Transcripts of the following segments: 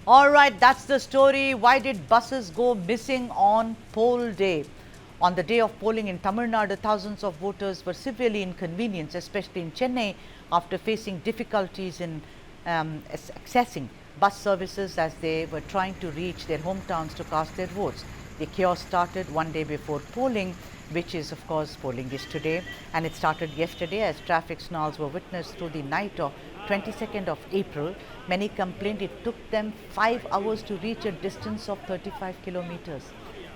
All right, that's the story. Why did buses go missing on poll day? On the day of polling in Tamil Nadu, thousands of voters were severely inconvenienced, especially in Chennai, after facing difficulties in accessing bus services as they were trying to reach their hometowns to cast their votes. The chaos started one day before polling, which is of course polling is today, and it started yesterday as traffic snarls were witnessed through the night of 22nd of April. Many complained it took them 5 hours to reach a distance of 35 kilometers.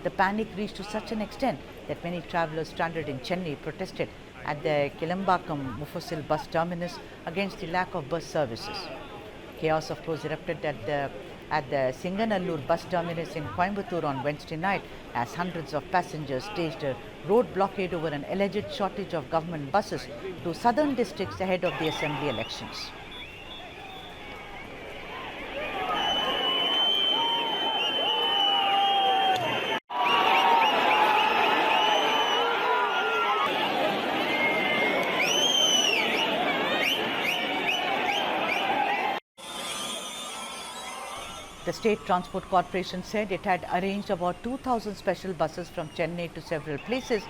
The panic reached to such an extent that many travelers stranded in Chennai protested at the Kilambakam Mufasil bus terminus against the lack of bus services. Chaos, of course, erupted at the Singanallur bus terminus in Coimbatore on Wednesday night as hundreds of passengers staged a road blockade over an alleged shortage of government buses to southern districts ahead of the assembly elections. The State Transport Corporation said it had arranged about 2,000 special buses from Chennai to several places,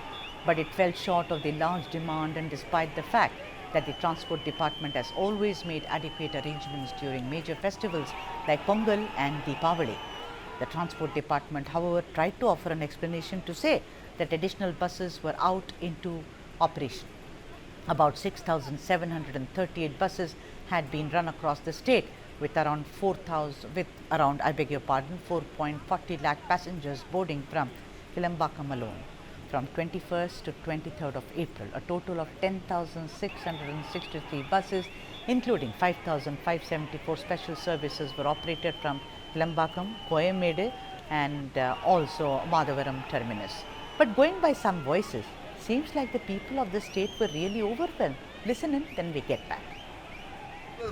but it fell short of the large demand, and despite the fact that the Transport Department has always made adequate arrangements during major festivals like Pongal and Deepavali. The Transport Department, however, tried to offer an explanation to say that additional buses were out into operation. About 6,738 buses had been run across the state with around 4.40 lakh passengers boarding from Kilambakam alone. From 21st to 23rd of April, a total of 10,663 buses, including 5,574 special services, were operated from Kilambakam, Coimbatore, and also Madavaram terminus. But going by some voices, seems like the people of the state were really overwhelmed. Listen in, then we get back.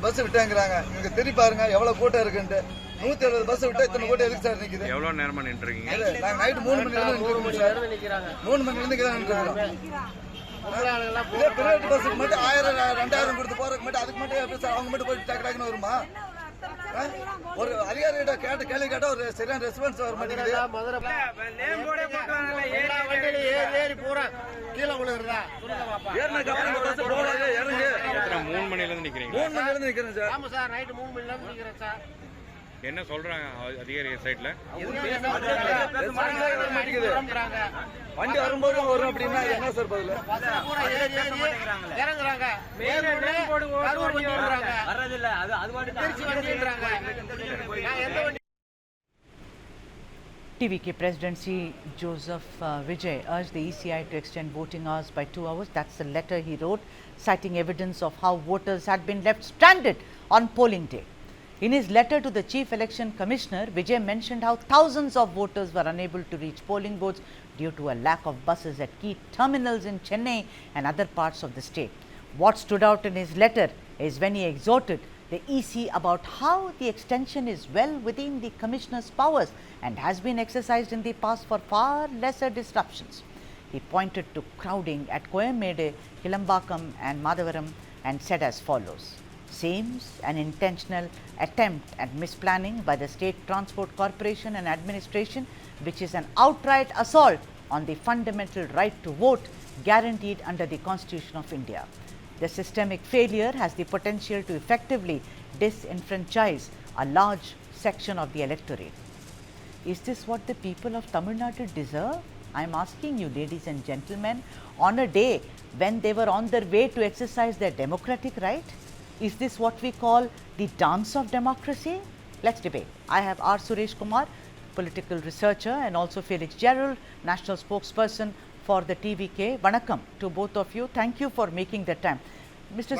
Bus விட்டாங்கறாங்க இங்க தெரி பாருங்க எவ்வளவு கூட்டம் இருக்குன்னு 170 bus விட்டா இத்தனை கூட்டம் எதுக்கு சார் நிக்குது எவ்வளவு நேரமா நின்னுறீங்க நான் நைட் 3 மணில இருந்து நிக்கறாங்க 3 மணில இருந்து நிக்கறாங்க இதே பிரைவேட் பஸ்க்கு மட்டும் 1000 2000 கொடுத்து போறதுக்கு மட்டும் அதுக்கு மட்டும் எப்படி சார் அவங்க மட்டும் போய் டக் டக்னு வருமா ஒரு அதிகாரிகிட்ட கேள்வி கேட்டா ஒரு சரியான ரெஸ்பான்ஸ் வர மாட்டேங்குது நேம் போர்டே போட்டாங்கல எல்லா வண்டியில ஏறி போறா கீழ விழுறதா சொல்லுங்க பாப்பா ஏறன கவனம் பஸ் போறாங்க இறங்கு 3 மணில இருந்து நிக்கிறீங்க 3 மணில இருந்து நிக்கிறேன் சார் ஆமா சார் நைட் 3 மணில இருந்து நிக்கிறேன் சார் என்ன சொல்றாங்க அதிகாரி சைடுல வண்டி வரும்போது வரும் அப்படினா என்ன சார் பதில் பூரா ஏறி இறங்குறாங்க நேம் போர்டு ஓடுறாங்க வரது இல்ல அது வாடி திருச்சி வண்டின்றாங்க நான் எந்த வண்டி TVK President C. Joseph Vijay urged the ECI to extend voting hours by 2 hours. That's the letter he wrote, citing evidence of how voters had been left stranded on polling day. In his letter to the Chief Election Commissioner, Vijay mentioned how thousands of voters were unable to reach polling booths due to a lack of buses at key terminals in Chennai and other parts of the state. What stood out in his letter is when he exhorted the EC about how the extension is well within the Commissioner's powers and has been exercised in the past for far lesser disruptions. He pointed to crowding at Coimbatore, Kilambakam and Madavaram and said as follows: seems an intentional attempt at misplanning by the State Transport Corporation and administration, which is an outright assault on the fundamental right to vote guaranteed under the Constitution of India. The systemic failure has the potential to effectively disenfranchise a large section of the electorate. Is this what the people of Tamil Nadu deserve? I am asking you, ladies and gentlemen, on a day when they were on their way to exercise their democratic right? Is this what we call the dance of democracy? Let's debate. I have R. Suresh Kumar, political researcher, and also Felix Gerald, national spokesperson for the TVK. Vanakkam to both of you. Thank you for making the time. Mr.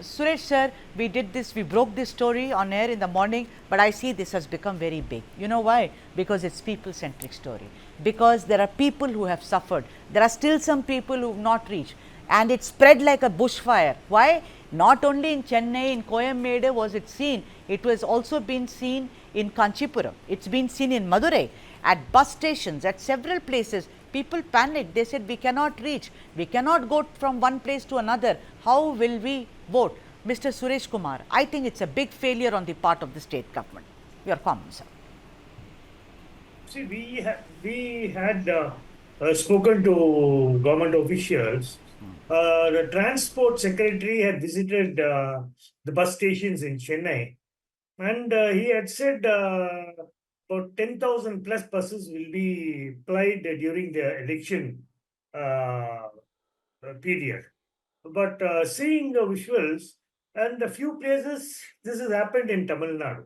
Suresh sir, we broke this story on air in the morning, but I see this has become very big. You know why? Because it's people-centric story. Because there are people who have suffered. There are still some people who have not reached. And it spread like a bushfire. Why? Not only in Chennai, in Coimbatore was it seen, it was also been seen in Kanchipuram. It's been seen in Madurai, at bus stations, at several places. People panicked. They said, we cannot reach. We cannot go from one place to another. How will we vote? Mr. Suresh Kumar, I think it's a big failure on the part of the state government. Your comments, sir. See, we had spoken to government officials. The transport secretary had visited the bus stations in Chennai, and he had said about 10,000 plus buses will be plied during the election period. But seeing the visuals and a few places, this has happened in Tamil Nadu.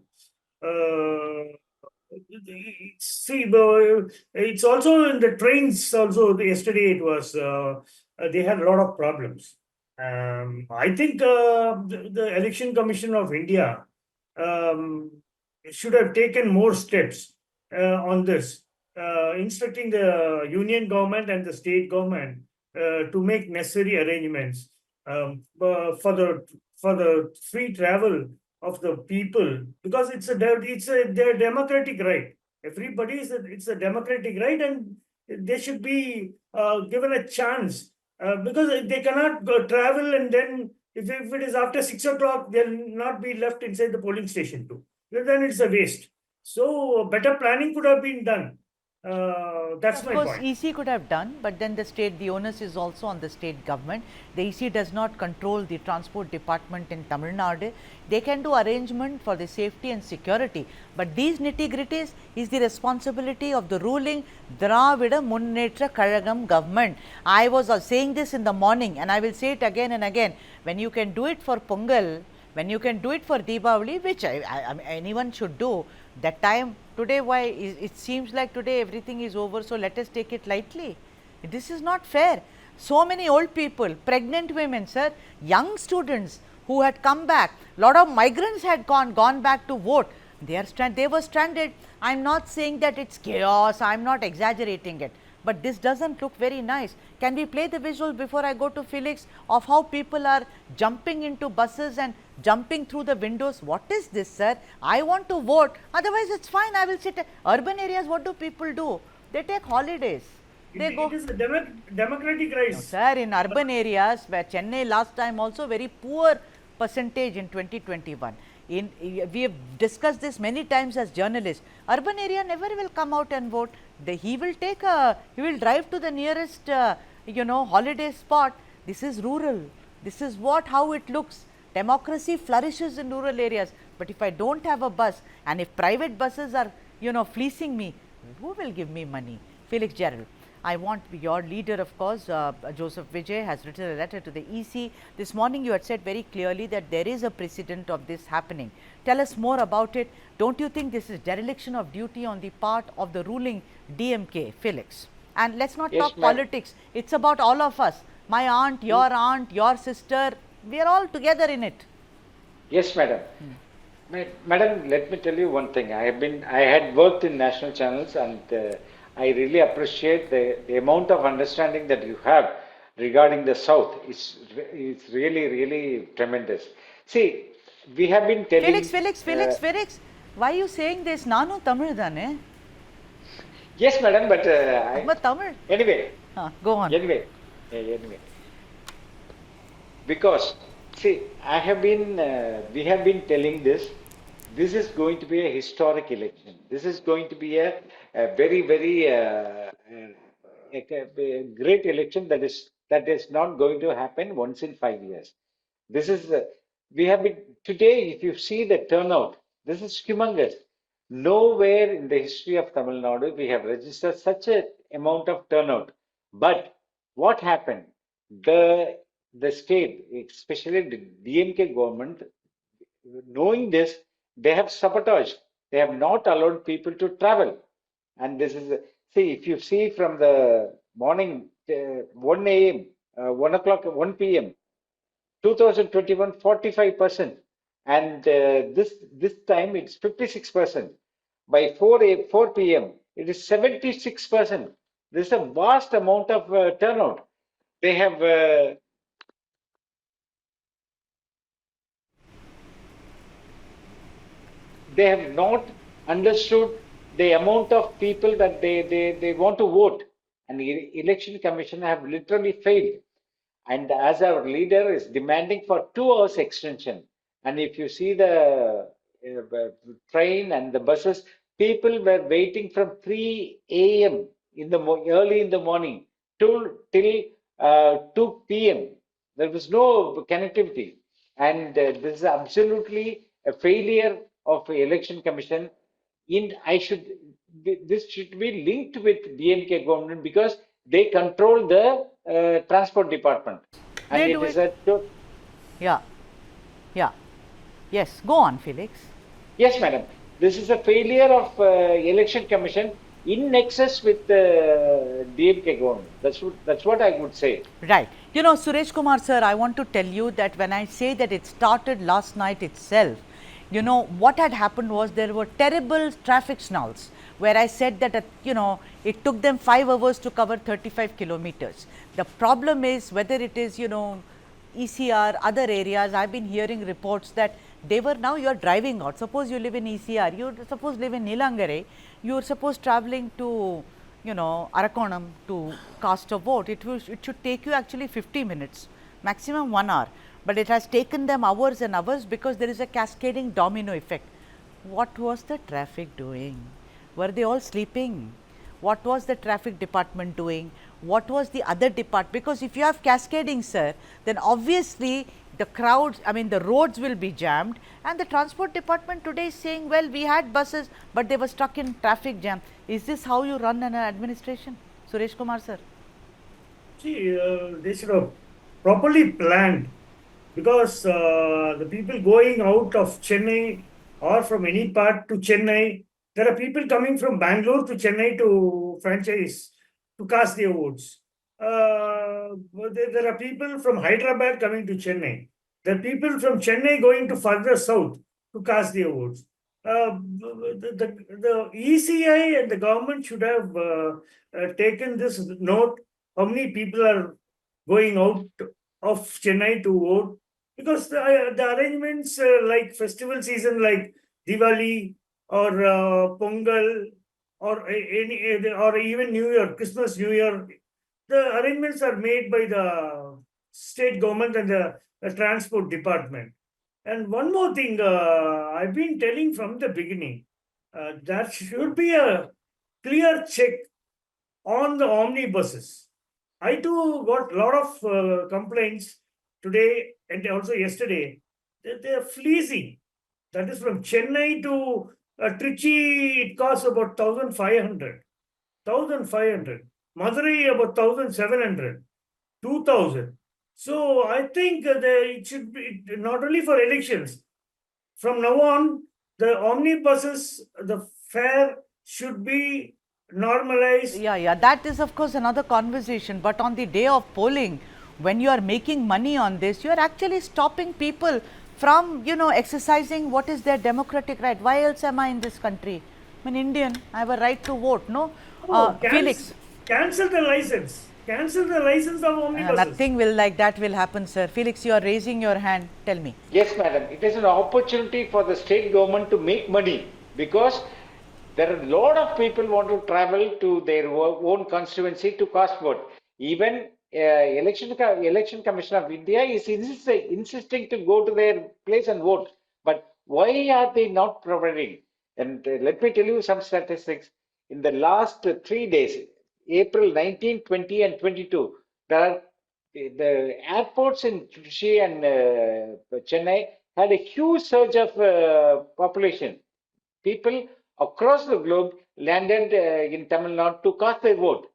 See, it's also in the trains. Also, yesterday it was they had a lot of problems. I think the Election Commission of India um, should have taken more steps on this, instructing the union government and the state government to make necessary arrangements for the free travel of the people, because it's their democratic right. Everybody it's a democratic right, and they should be given a chance, because they cannot go travel, and then if it is after 6 o'clock, they'll not be left inside the polling station too. Then it's a waste. So better planning could have been done. That's my point. Of course, EC could have done, but then the onus is also on the state government. The EC does not control the transport department in Tamil Nadu. They can do arrangement for the safety and security, but these nitty-gritties is the responsibility of the ruling Dravida Munnetra Kazhagam government. I was saying this in the morning, and I will say it again and again. When you can do it for Pongal, when you can do it for Deepavali, which anyone should do, that time today, why it seems like today everything is over, so let us take it lightly. This is not fair. So many old people, pregnant women, sir, young students who had come back, lot of migrants had gone back to vote. They were stranded. I am not saying that it's chaos, I am not exaggerating it, but this doesn't look very nice. Can we play the visual before I go to Felix of how people are jumping into buses and jumping through the windows? What is this, sir? I want to vote, otherwise it's fine, I will sit. Urban areas, what do people do? They take holidays. They go. It is a democratic right. No, sir, in urban areas where Chennai last time also very poor percentage in 2021. We have discussed this many times as journalists. Urban area never will come out and vote. He will drive to the nearest holiday spot. This is rural. This is how it looks. Democracy flourishes in rural areas, but if I don't have a bus, and if private buses are fleecing me, who will give me money? Felix Gerald, I want your leader, of course, Joseph Vijay, has written a letter to the EC. This morning you had said very clearly that there is a precedent of this happening. Tell us more about it. Don't you think this is dereliction of duty on the part of the ruling DMK, Felix? And let's not talk politics. It's about all of us. My aunt, your sister, we are all together in it. Yes, madam. Madam, let me tell you one thing. I had worked in national channels, and I really appreciate the amount of understanding that you have regarding the South. It's really, really tremendous. See, we have been telling... Felix, why are you saying this? Nanu Tamil dane? Yes, madam, but... Tamil. Anyway. Go on. Anyway. Because, see, we have been telling this. This is going to be a historic election. This is going to be a very, very great election that is not going to happen once in 5 years. This is we have been today. If you see the turnout, this is humongous. Nowhere in the history of Tamil Nadu we have registered such an amount of turnout. But what happened? The state, especially the DMK government, knowing this, they have sabotaged. They have not allowed people to travel. And this is, see, if you see from the morning, 1 a.m., 1 o'clock, 1 p.m., 2021, 45%. And this time it's 56%. By 4 p.m., it is 76%. This is a vast amount of turnout. They have not understood the amount of people that they want to vote, and the election commission have literally failed. And as our leader is demanding for 2 hours extension, and if you see the train and the buses, people were waiting from 3 a.m. in the early in the morning till 2 p.m. There was no connectivity, and this is absolutely a failure of the election commission. This should be linked with DMK government because they control the transport department, and They it do is it. a Yeah. Yeah. Yes. Go on, Felix. yes, madam. This is a failure of election commission in nexus with DMK government. That's what I would say. Right. You know, Suresh Kumar sir, I want to tell you that when I say that it started last night itself, you know, what had happened was there were terrible traffic snarls where I said that, you know, it took them 5 hours to cover 35 kilometers. The problem is whether it is, you know, ECR, other areas, I've been hearing reports that they were now you are driving out. Suppose you live in ECR, you suppose live in Nilangare, you are suppose traveling to, you know, Arakonam to cast a vote. It should take you actually 50 minutes, maximum 1 hour, but it has taken them hours and hours because there is a cascading domino effect. What was the traffic doing? Were they all sleeping? What was the traffic department doing? What was the other department? Because if you have cascading, sir, then obviously the crowds, I mean the roads will be jammed, and the transport department today is saying, well, we had buses, but they were stuck in traffic jam. Is this how you run an administration? Suresh Kumar sir. See, they should have properly planned, because the people going out of Chennai or from any part to Chennai, there are people coming from Bangalore to Chennai to franchise to cast their votes. There are people from Hyderabad coming to Chennai. There are people from Chennai going to further south to cast their votes. The ECI and the government should have taken this note, how many people are going out of Chennai to vote, because the arrangements like festival season like Diwali or Pongal or any or even New Year, Christmas, New Year, the arrangements are made by the state government and the transport department. And one more thing, I've been telling from the beginning, there should be a clear check on the omnibuses. I too got a lot of complaints today and also yesterday that they are fleecy. That is from Chennai to Trichy, it costs about 1,500. 1,500. Madurai about 1,700. 2,000. So I think it should be not only for elections. From now on, the omnibuses, the fare should be normalized. Yeah, that is of course another conversation, but on the day of polling, when you are making money on this, you are actually stopping people from, you know, exercising what is their democratic right. Why else am I in this country? I'm an Indian, I have a right to vote, no? Felix. Cancel the license. Cancel the license of omnibuses. Nothing will like that will happen, sir. Felix, you are raising your hand. Tell me. Yes, madam. It is an opportunity for the state government to make money, because there are a lot of people want to travel to their own constituency to cast vote. Even election commission of India is insisting to go to their place and vote. But why are they not providing? And let me tell you some statistics. In the last 3 days, April 19, 20, and 22, the airports in Trichy and Chennai had a huge surge of population. People across the globe landed in Tamil Nadu to cast their vote.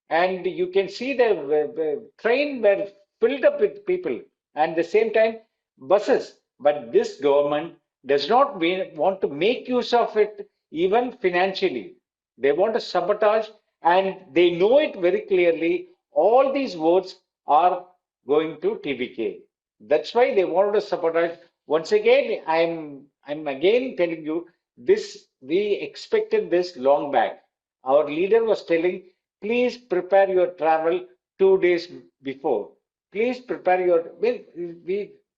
And you can see the train were filled up with people, and at the same time buses. But this government does not want to make use of it even financially. They want to sabotage, and they know it very clearly. All these votes are going to TVK. That's why they wanted to sabotage. Once again, I'm again telling you this. We expected this long back. Our leader was telling, please prepare your travel 2 days before. Please prepare your.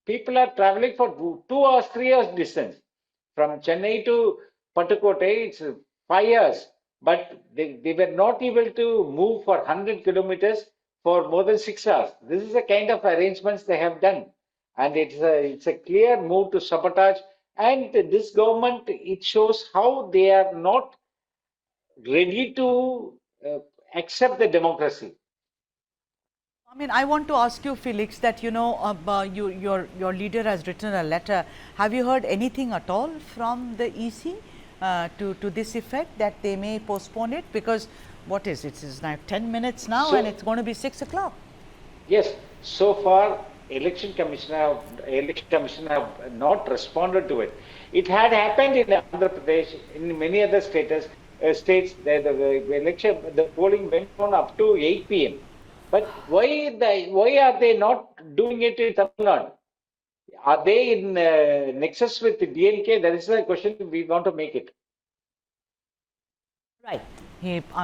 People are traveling for 2 hours, 3 hours distance from Chennai to Pattukotte. It's 5 hours, but they were not able to move for 100 kilometers for more than 6 hours. This is the kind of arrangements they have done. And it's a clear move to sabotage. And this government, it shows how they are not ready to accept the democracy. I mean, I want to ask you, Felix, that your leader has written a letter. Have you heard anything at all from the EC to this effect that they may postpone it? Because what is it? It's now 10 minutes now, and it's going to be 6 o'clock. Yes, so far election commission have not responded to it. It had happened in Andhra Pradesh, in many other states. The polling went on up to 8 p.m. But why are they not doing it in Tamil Nadu? Are they in nexus with the DNK? That is the question we want to make it. Right.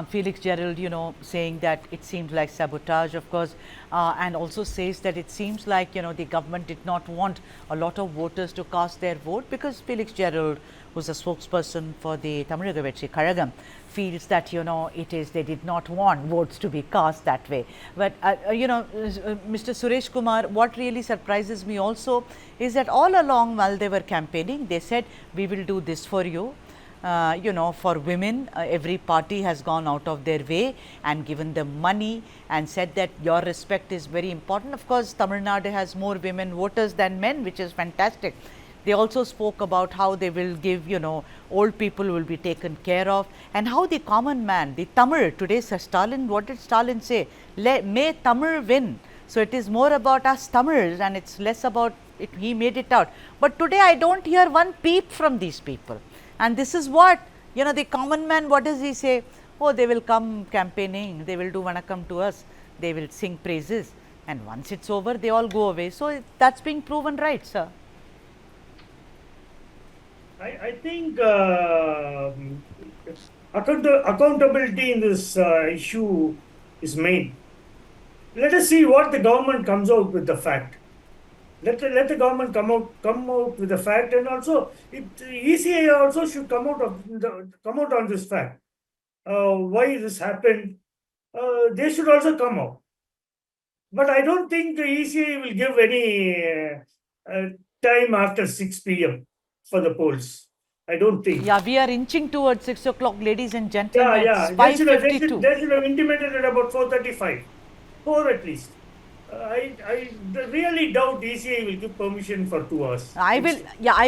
Felix Gerald, saying that it seems like sabotage, of course, and also says that it seems like, the government did not want a lot of voters to cast their vote, because Felix Gerald, who's a spokesperson for the Tamil Nadu Karagam, feels that, they did not want votes to be cast that way. But, Mr. Suresh Kumar, what really surprises me also is that all along while they were campaigning, they said, we will do this for you. For women, every party has gone out of their way and given them money and said that your respect is very important. Of course, Tamil Nadu has more women voters than men, which is fantastic. They also spoke about how they will give, old people will be taken care of, and how the common man, the Tamil, today Sir Stalin, what did Stalin say? May Tamil win. So it is more about us Tamils and it's less about it, he made it out. But today I don't hear one peep from these people. And this is what, the common man, what does he say? Oh, they will come campaigning, they will do vanakkam to us, they will sing praises, and once it's over, they all go away. So that's being proven right, sir. I think accountability in this issue is made. Let us see what the government comes out with the fact. Let the government come out with the fact, and also ECA also should come out on this fact. Why this happened? They should also come out. But I don't think the ECA will give any time after 6 p.m. for the polls. I don't think. Yeah, we are inching towards 6 o'clock, ladies and gentlemen. Yeah. It's 5:52. They should have intimated at about 4:35, 4 at least. I really doubt ECA will give permission for 2 hours. I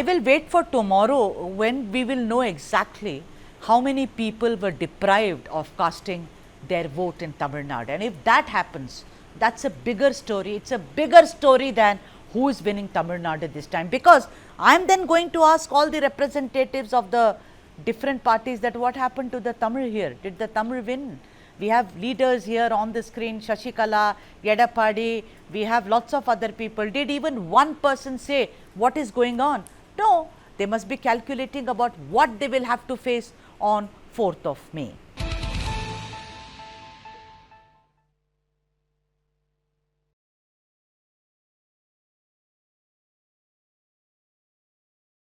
will wait for tomorrow when we will know exactly how many people were deprived of casting their vote in Tamil Nadu. And if that happens, that's a bigger story. It's a bigger story than who is winning Tamil Nadu this time, because I am then going to ask all the representatives of the different parties that what happened to the Tamil here? Did the Tamil win? We have leaders here on the screen, Shashikala, Yedapadi, we have lots of other people. Did even one person say what is going on? No, they must be calculating about what they will have to face on 4th of May.